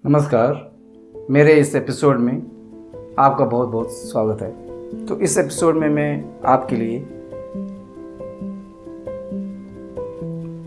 नमस्कार। मेरे इस एपिसोड में आपका बहुत बहुत स्वागत है। तो इस एपिसोड में मैं आपके लिए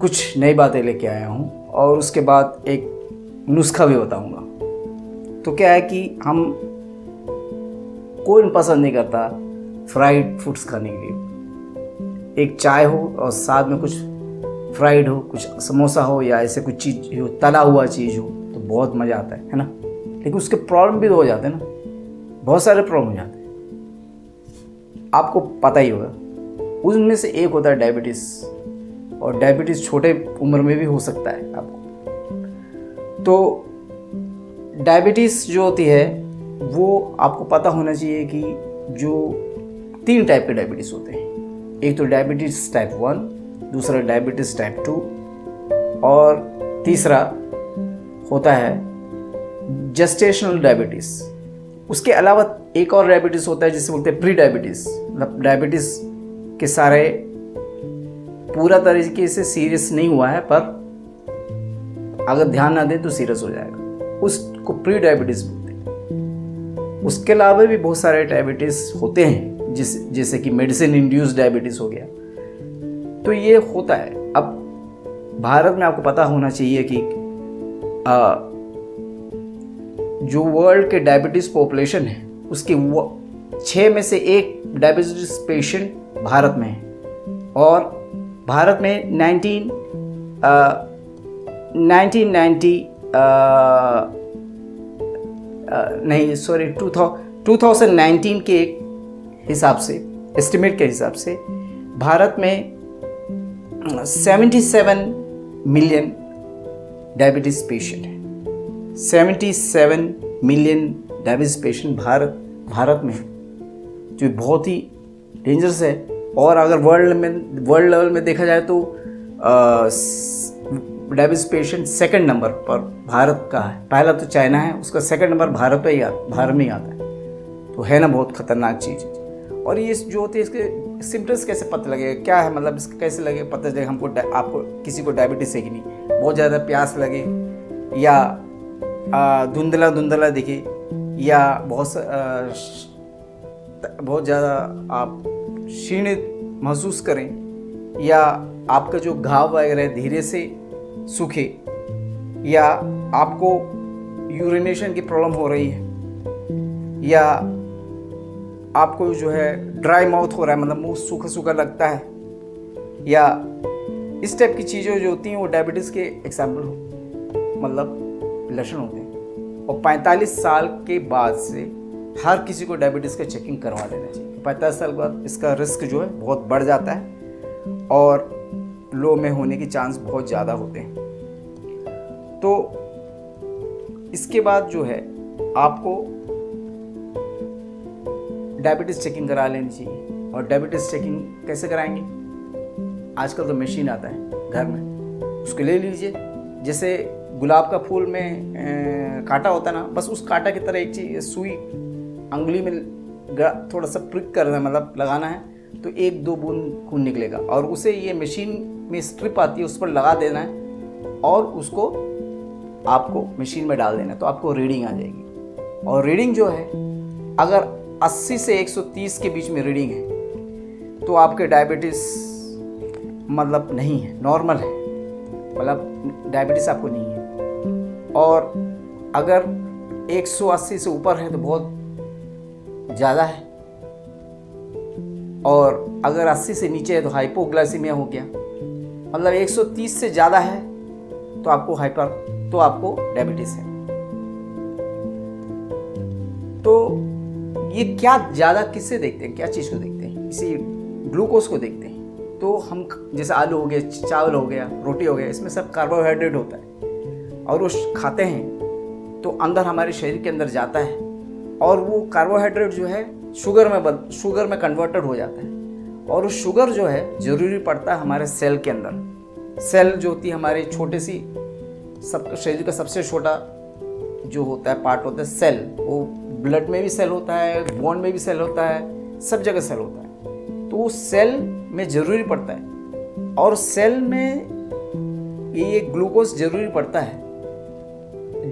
कुछ नई बातें लेके आया हूँ और उसके बाद एक नुस्खा भी बताऊँगा। तो क्या है कि हम कोई पसंद नहीं करता फ्राइड फूड्स खाने के लिए। एक चाय हो और साथ में कुछ फ्राइड हो, कुछ समोसा हो या ऐसे कुछ चीज़ हो, तला हुआ चीज़ हो तो बहुत मज़ा आता है ना। लेकिन उसके प्रॉब्लम भी तो हो जाते हैं ना, बहुत सारे प्रॉब्लम हो जाते हैं, आपको पता ही होगा। उनमें से एक होता है डायबिटीज़, और डायबिटीज़ छोटे उम्र में भी हो सकता है आपको। तो डायबिटीज़ जो होती है वो आपको पता होना चाहिए कि जो 3 टाइप के डायबिटीज़ होते हैं। एक तो डायबिटीज़ टाइप 1, दूसरा डायबिटीज़ टाइप 2 और तीसरा होता है जेस्टेशनल डायबिटीज़। उसके अलावा एक और डायबिटीज़ होता है जिसे बोलते हैं प्री डायबिटीज़। मतलब डायबिटीज़ के सारे पूरा तरीके से सीरियस नहीं हुआ है, पर अगर ध्यान ना दें तो सीरियस हो जाएगा, उसको प्री डायबिटीज़ बोलते हैं। उसके अलावा भी बहुत सारे डायबिटीज़ होते हैं जैसे कि मेडिसिन इंड्यूस्ड डायबिटीज़ हो गया। तो ये होता है। अब भारत में आपको पता होना चाहिए कि जो वर्ल्ड के डायबिटीज़ पॉपुलेशन है उसकी 6 में से 1 डायबिटीज़ पेशेंट भारत में है। और भारत में 2019 के हिसाब से, एस्टिमेट के हिसाब से भारत में 77 मिलियन डायबिटीज़ पेशेंट है। 77 मिलियन डायबिटीज़ पेशेंट भारत में है, जो बहुत ही डेंजरस है। और अगर वर्ल्ड लेवल में देखा जाए तो डायबिटीज़ पेशेंट सेकंड नंबर पर भारत का है। पहला तो चाइना है, उसका सेकंड नंबर भारत में ही आता है। तो है ना, बहुत खतरनाक चीज़। और ये जो होती है, इसके सिम्टम्स कैसे पता लगेगा, क्या है मतलब इसका कैसे लगे पता चले हमको, आपको किसी को डायबिटीज़ है कि नहीं। बहुत ज़्यादा प्यास लगे या धुंधला दिखे या बहुत ज़्यादा आप क्षीणित महसूस करें, या आपका जो घाव वगैरह धीरे से सूखे, या आपको यूरिनेशन की प्रॉब्लम हो रही है, या आपको जो है ड्राई माउथ हो रहा है, मतलब मुंह सूखा सूखा लगता है, या इस टाइप की चीज़ें जो होती हैं वो डायबिटीज़ के एग्जाम्पल मतलब लक्षण होते हैं। और 45 साल के बाद से हर किसी को डायबिटीज़ का चेकिंग करवा देना चाहिए। 45 साल के बाद इसका रिस्क जो है बहुत बढ़ जाता है और लो में होने की चांस बहुत ज़्यादा होते हैं। तो इसके बाद जो है आपको डायबिटीज़ चेकिंग करा लेनी चाहिए। और डायबिटीज़ चेकिंग कैसे कराएंगे, आजकल तो मशीन आता है घर में, उसको ले लीजिए। जैसे गुलाब का फूल में कांटा होता है ना, बस उस कांटा की तरह एक चीज़ सुई अंगुली में थोड़ा सा प्रिक करना है, मतलब लगाना है, तो 1-2 बूंद खून निकलेगा। और उसे ये मशीन में स्ट्रिप आती है, उस पर लगा देना है और उसको आपको मशीन में डाल देना है, तो आपको रीडिंग आ जाएगी। और रीडिंग जो है अगर 80 से 130 के बीच में रीडिंग है तो आपके डायबिटीज़ मतलब नहीं है, नॉर्मल है, मतलब डायबिटीज़ आपको नहीं है। और अगर 180 से ऊपर है तो बहुत ज़्यादा है, और अगर 80 से नीचे है तो हाइपोग्लाइसीमिया हो गया। मतलब 130 से ज़्यादा है तो आपको डायबिटीज़ है। तो ये क्या ज़्यादा किससे देखते हैं, क्या चीज़ को देखते हैं, इसी ग्लूकोज को देखते हैं। तो हम जैसे आलू हो गया, चावल हो गया, रोटी हो गया, इसमें सब कार्बोहाइड्रेट होता है, और वो खाते हैं तो अंदर हमारे शरीर के अंदर जाता है, और वो कार्बोहाइड्रेट जो है शुगर में कन्वर्टेड हो जाता है। और उस शुगर जो है ज़रूरी पड़ता है हमारे सेल के अंदर। सेल जो होती है हमारी छोटी सी, सब शरीर का सबसे छोटा जो होता है पार्ट होता है सेल। वो ब्लड में भी सेल होता है, बोन में भी सेल होता है, सब जगह सेल होता है। तो वो सेल में ज़रूरी पड़ता है, और सेल में ये ग्लूकोज ज़रूरी पड़ता है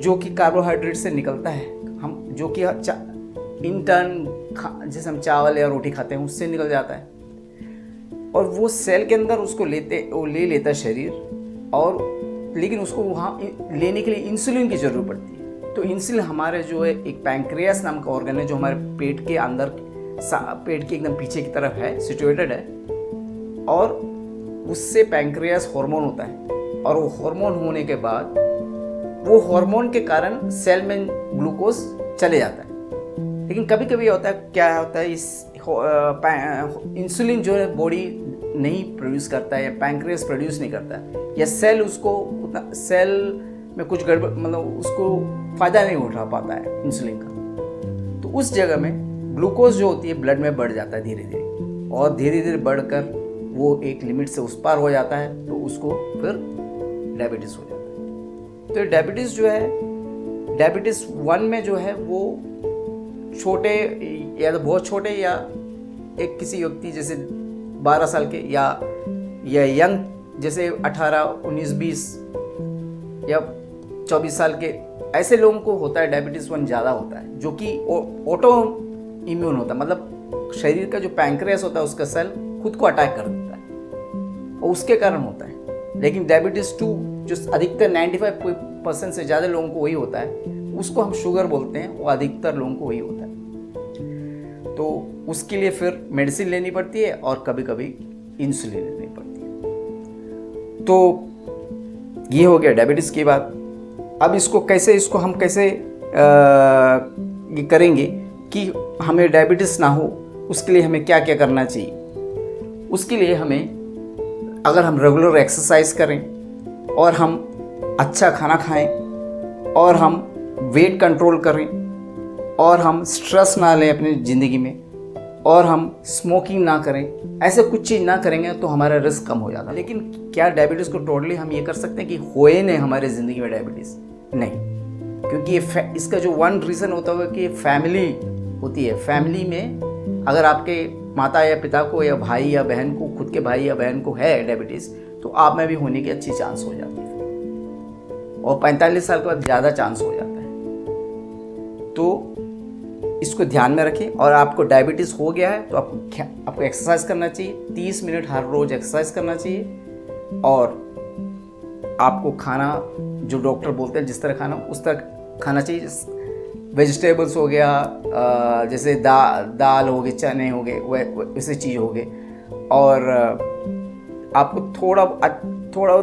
जो कि कार्बोहाइड्रेट से निकलता है, हम जो कि इंटर्न जैसे हम चावल या रोटी खाते हैं उससे निकल जाता है, और वो सेल के अंदर उसको वो ले लेता है शरीर, और लेकिन उसको वहाँ लेने के लिए इंसुलिन की ज़रूरत पड़ती है। तो इंसुलिन हमारे जो है एक पैंक्रियास नाम का ऑर्गन है जो हमारे पेट के अंदर, पेट के एकदम पीछे की तरफ है, सिचुएटेड है, और उससे पैंक्रियास हार्मोन होता है, और वो हार्मोन होने के बाद वो हार्मोन के कारण सेल में ग्लूकोज चले जाता है। लेकिन कभी कभी होता है, क्या होता है, इस इंसुलिन जो है बॉडी नहीं प्रोड्यूस करता है, या पैंक्रियास प्रोड्यूस नहीं करता है, या सेल उसको उतना, सेल में कुछ गड़बड़, मतलब उसको फ़ायदा नहीं उठा पाता है इंसुलिन का। तो उस जगह में ग्लूकोज जो होती है ब्लड में बढ़ जाता है धीरे धीरे, और धीरे धीरे बढ़कर वो एक लिमिट से उस पार हो जाता है, तो उसको फिर डायबिटीज़ हो जाता है। तो डायबिटीज़ जो है, डायबिटीज़ 1 में जो है वो छोटे या तो बहुत छोटे, या एक किसी व्यक्ति जैसे 12 साल के या यंग जैसे 18, 19, 20 या 24 साल के, ऐसे लोगों को होता है डायबिटीज़ 1 ज़्यादा होता है, जो कि ऑटो इम्यून होता है, मतलब शरीर का जो पैंक्रियास होता है उसका सेल खुद को अटैक कर देता है, और उसके कारण होता है। लेकिन डायबिटीज़ 2 जो अधिकतर 95% से ज़्यादा लोगों को वही होता है, उसको हम शुगर बोलते हैं, वो अधिकतर लोगों को वही होता है। तो उसके लिए फिर मेडिसिन लेनी पड़ती है, और कभी कभी इंसुलिन लेनी पड़ती है। तो ये हो गया डायबिटीज़ की बात। अब इसको हम कैसे ये करेंगे कि हमें डायबिटीज़ ना हो, उसके लिए हमें क्या क्या करना चाहिए। उसके लिए हमें, अगर हम रेगुलर एक्सरसाइज करें, और हम अच्छा खाना खाएं, और हम वेट कंट्रोल करें, और हम स्ट्रेस ना लें अपनी ज़िंदगी में, और हम स्मोकिंग ना करें, ऐसे कुछ चीज़ ना करेंगे तो हमारा रिस्क कम हो जाता है। लेकिन क्या डायबिटीज़ को टोटली हम ये कर सकते हैं कि होए नहीं हमारे ज़िंदगी में डायबिटीज़? नहीं, क्योंकि ये इसका जो 1 रीज़न होता है कि फैमिली होती है। फैमिली में अगर आपके माता या पिता को, या भाई या बहन को, खुद के भाई या बहन को है डायबिटीज़, तो आप में भी होने की अच्छी चांस हो जाती है, और 45 साल के बाद ज़्यादा चांस हो जाता है। तो इसको ध्यान में रखें। और आपको डायबिटीज़ हो गया है तो आपको एक्सरसाइज करना चाहिए, 30 मिनट हर रोज़ एक्सरसाइज करना चाहिए, और आपको खाना जो डॉक्टर बोलते हैं जिस तरह खाना उस तरह खाना चाहिए। वेजिटेबल्स हो गया, जैसे दाल हो गए, चने हो गए, वैसे चीज़ हो गए, और आपको थोड़ा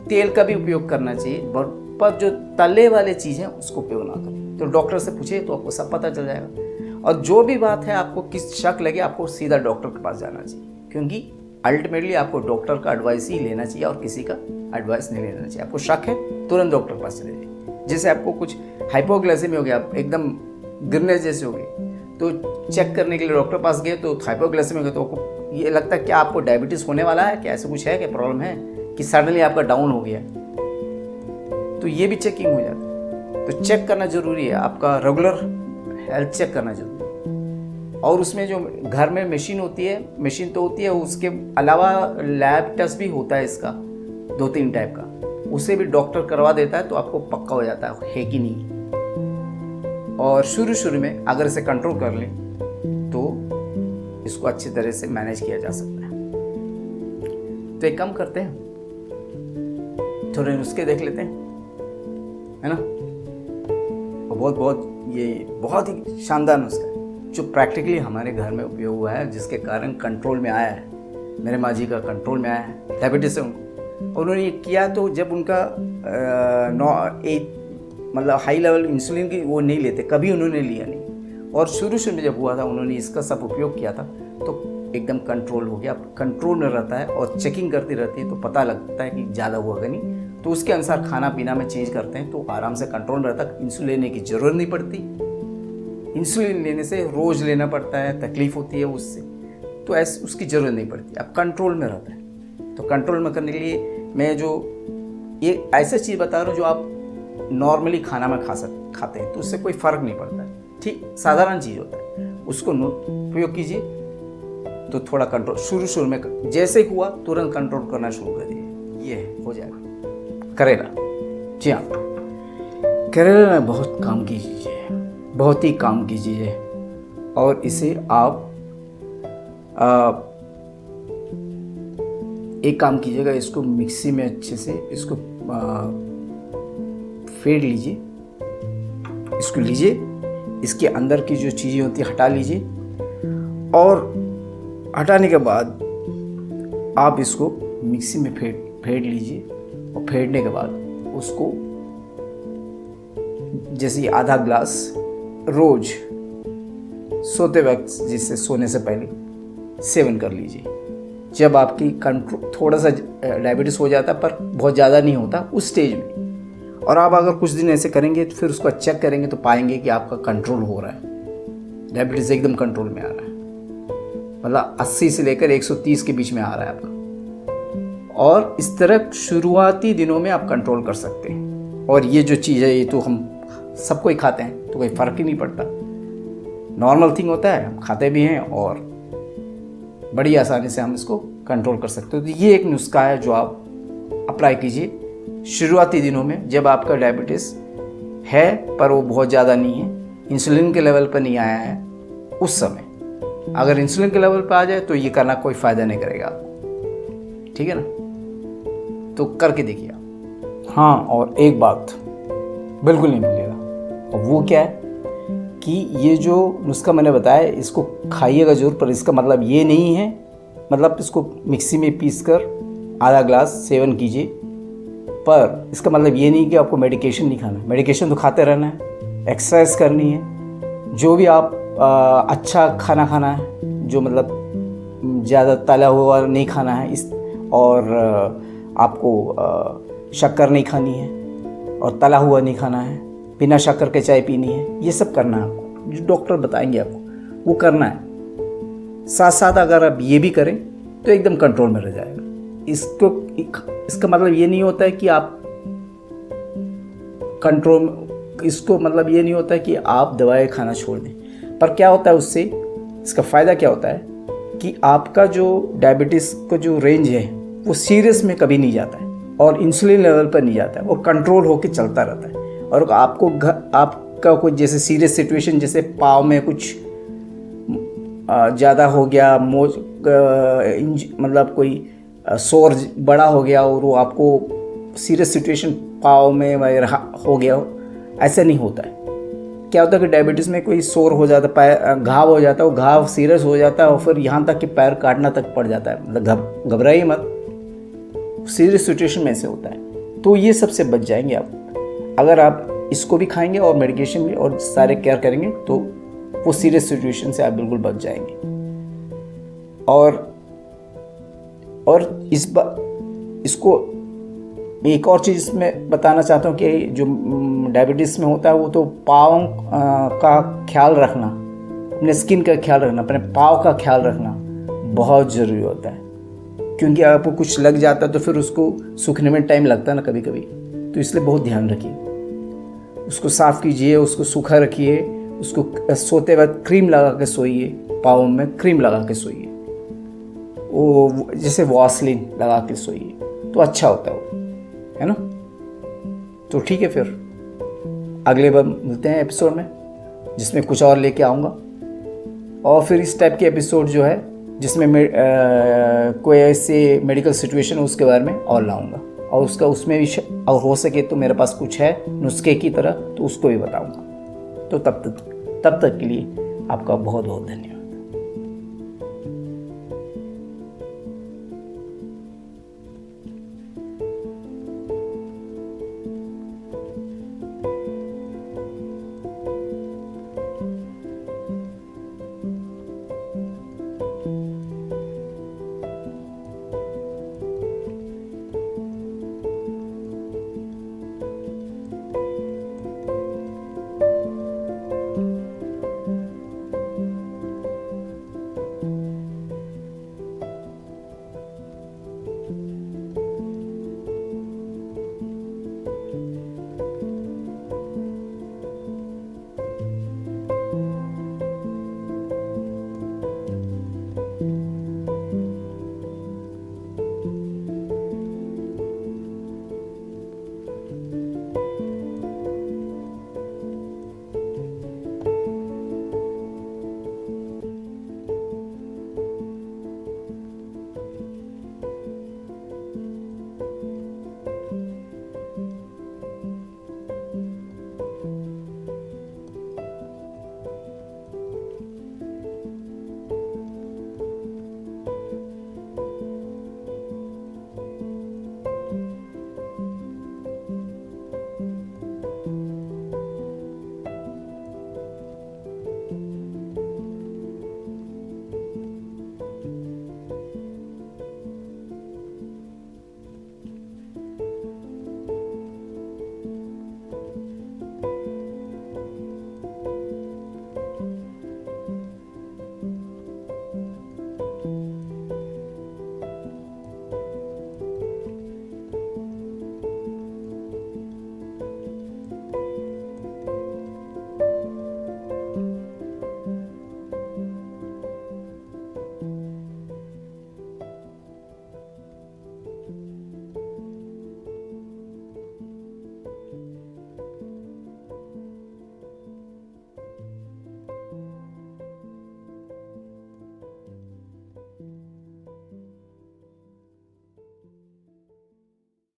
तेल का भी उपयोग करना चाहिए, पर जो तले वाले चीज़ हैं उसको उपयोग ना करें। तो डॉक्टर से पूछिए तो आपको सब पता चल जाएगा। और जो भी बात है, आपको किस शक लगे, आपको सीधा डॉक्टर के पास जाना चाहिए, क्योंकि अल्टीमेटली आपको डॉक्टर का एडवाइस ही लेना चाहिए, और किसी का एडवाइस नहीं लेना चाहिए। आपको शक है, तुरंत डॉक्टर के पास चले जाइए। जैसे आपको कुछ हाइपोग्लाइसेमिया हो गया, एकदम गिरने जैसे हो गई, तो चेक करने के लिए डॉक्टर पास गए, तो हाइपोग्लाइसेमिया हो गया, तो आपको ये लगता है क्या आपको डायबिटीज़ होने वाला है, क्या ऐसा कुछ है, क्या प्रॉब्लम है, कि सडनली आपका डाउन हो गया, तो ये भी चेकिंग हो जाता है। तो चेक करना ज़रूरी है, आपका रेगुलर हेल्थ चेक करना ज़रूरी है। और उसमें जो घर में मशीन होती है, मशीन तो होती है, उसके अलावा लैब टेस्ट भी होता है इसका 2-3 टाइप का, उसे भी डॉक्टर करवा देता है, तो आपको पक्का हो जाता है कि नहीं। और शुरू में अगर इसे कंट्रोल कर लें तो इसको अच्छी तरह से मैनेज किया जा सकता है। तो एक काम करते हैं, थोड़े नुस्खे देख लेते हैं, है ना। और बहुत ही शानदार नुस्खा है जो प्रैक्टिकली हमारे घर में उपयोग हुआ है, जिसके कारण कंट्रोल में आया है। मेरे माँ जी का कंट्रोल में आया है डायबिटीज़ से उनको। उन्होंने ये किया तो जब उनका मतलब हाई लेवल इंसुलिन की वो नहीं लेते, कभी उन्होंने लिया नहीं, और शुरू में जब हुआ था उन्होंने इसका सब उपयोग किया था, तो एकदम कंट्रोल हो गया। कंट्रोल में रहता है और चेकिंग करती रहती है, तो पता लगता है कि ज़्यादा हुआ नहीं, तो उसके अनुसार खाना पीना में चेंज करते हैं, तो आराम से कंट्रोल रहता है। इंसुलिन लेने की ज़रूरत नहीं पड़ती। इंसुलिन लेने से रोज़ लेना पड़ता है, तकलीफ़ होती है उससे, तो ऐसे उसकी ज़रूरत नहीं पड़ती। अब कंट्रोल में रहता है, तो कंट्रोल में करने के लिए मैं जो ये ऐसा चीज़ बता रहा हूँ जो आप नॉर्मली खाना में खाते हैं, तो उससे कोई फ़र्क नहीं पड़ता है, ठीक साधारण चीज़ होता है, उसको उपयोग कीजिए। तो थोड़ा कंट्रोल शुरू में जैसे हुआ तुरंत कंट्रोल करना शुरू करिए, ये हो जाएगा। करेला, जी हाँ, करेला बहुत काम की चीज़ है, बहुत ही काम की चीज़ है। और इसे आप एक काम कीजिएगा, इसको मिक्सी में अच्छे से इसको फेंट लीजिए, इसको लीजिए, इसके अंदर की जो चीज़ें होती है हटा लीजिए, और हटाने के बाद आप इसको मिक्सी में फेंट लीजिए। और फेंटने के बाद उसको जैसे आधा ग्लास रोज सोते वक्त, जिससे सोने से पहले सेवन कर लीजिए। जब आपकी कंट्रोल, थोड़ा सा डायबिटीज़ हो जाता है पर बहुत ज़्यादा नहीं होता उस स्टेज में, और आप अगर कुछ दिन ऐसे करेंगे तो फिर उसको चेक करेंगे तो पाएंगे कि आपका कंट्रोल हो रहा है, डायबिटीज़ एकदम कंट्रोल में आ रहा है, मतलब 80 से लेकर 130 के बीच में आ रहा है आपका। और इस तरह शुरुआती दिनों में आप कंट्रोल कर सकते हैं। और ये जो चीज़ है ये तो हम सबको ही खाते हैं, तो कोई फ़र्क ही नहीं पड़ता, नॉर्मल थिंग होता है, हम खाते भी हैं और बड़ी आसानी से हम इसको कंट्रोल कर सकते हो। तो ये एक नुस्खा है जो आप अप्लाई कीजिए शुरुआती दिनों में, जब आपका डायबिटीज़ है पर वो बहुत ज़्यादा नहीं है, इंसुलिन के लेवल पर नहीं आया है उस समय। अगर इंसुलिन के लेवल पर आ जाए तो ये करना कोई फ़ायदा नहीं करेगा आपको, ठीक है ना। तो करके देखिए आप। हाँ, और एक बात बिल्कुल नहीं भूलिएगा, और वो क्या है कि ये जो नुस्खा मैंने बताया इसको खाइएगा ज़रूर, पर इसका मतलब ये नहीं है, मतलब इसको मिक्सी में पीसकर आधा ग्लास सेवन कीजिए, पर इसका मतलब ये नहीं कि आपको मेडिकेशन नहीं खाना है। मेडिकेशन तो खाते रहना है, एक्सरसाइज करनी है, जो भी आप अच्छा खाना खाना है, जो मतलब ज़्यादा तला हुआ नहीं खाना है, और आपको शक्कर नहीं खानी है, और तला हुआ नहीं खाना है, बिना शक्कर के चाय पीनी है, ये सब करना है आपको, जो डॉक्टर बताएंगे आपको वो करना है। साथ साथ अगर आप ये भी करें तो एकदम कंट्रोल में रह जाएगा। इसका मतलब ये नहीं होता है कि आप कंट्रोल, इसको मतलब ये नहीं होता है कि आप दवाएं खाना छोड़ दें, पर क्या होता है उससे, इसका फ़ायदा क्या होता है कि आपका जो डायबिटीज़ का जो रेंज है वो सीरियस में कभी नहीं जाता है, और इंसुलिन लेवल पर नहीं जाता है, और कंट्रोल होकर चलता रहता है। और आपका कोई जैसे सीरियस सिचुएशन, जैसे पाँव में कुछ ज़्यादा हो गया, मतलब कोई सोर बड़ा हो गया और वो आपको सीरियस सिचुएशन पाँव में वगैरह हो गया, ऐसा नहीं होता है। क्या होता है कि डायबिटीज़ में कोई सोर हो जाता है, पैर घाव हो जाता है, वो घाव सीरियस हो जाता है और फिर यहाँ तक कि पैर काटना तक पड़ जाता है। मतलब घबराइए मत, सीरियस सिचुएशन में ऐसे होता है। तो ये सबसे बच जाएंगे आप, अगर आप इसको भी खाएंगे और मेडिकेशन भी और सारे केयर करेंगे तो वो सीरियस सिचुएशन से आप बिल्कुल बच जाएंगे। और इसको एक और चीज़ मैं बताना चाहता हूँ कि जो डायबिटीज़ में होता है वो तो पाँव का ख्याल रखना, अपने स्किन का ख्याल रखना, अपने पाँव का ख्याल रखना बहुत ज़रूरी होता है, क्योंकि आपको कुछ लग जाता है तो फिर उसको सूखने में टाइम लगता है ना कभी कभी, तो इसलिए बहुत ध्यान रखिए। उसको साफ़ कीजिए, उसको सूखा रखिए, उसको सोते वक्त क्रीम लगा के सोइए, पाँव में क्रीम लगा के सोइए, वो जैसे वॉसलिन लगा के सोइए तो अच्छा होता है वो, है ना। तो ठीक है, फिर अगले बार मिलते हैं एपिसोड में, जिसमें कुछ और लेके आऊँगा। और फिर इस टाइप के एपिसोड जो है जिसमें कोई ऐसे मेडिकल सिचुएशन हो उसके बारे में और लाऊंगा, और उसमें भी और हो सके तो मेरे पास कुछ है नुस्खे की तरह तो उसको भी बताऊंगा। तो तब तक के लिए आपका बहुत बहुत धन्यवाद।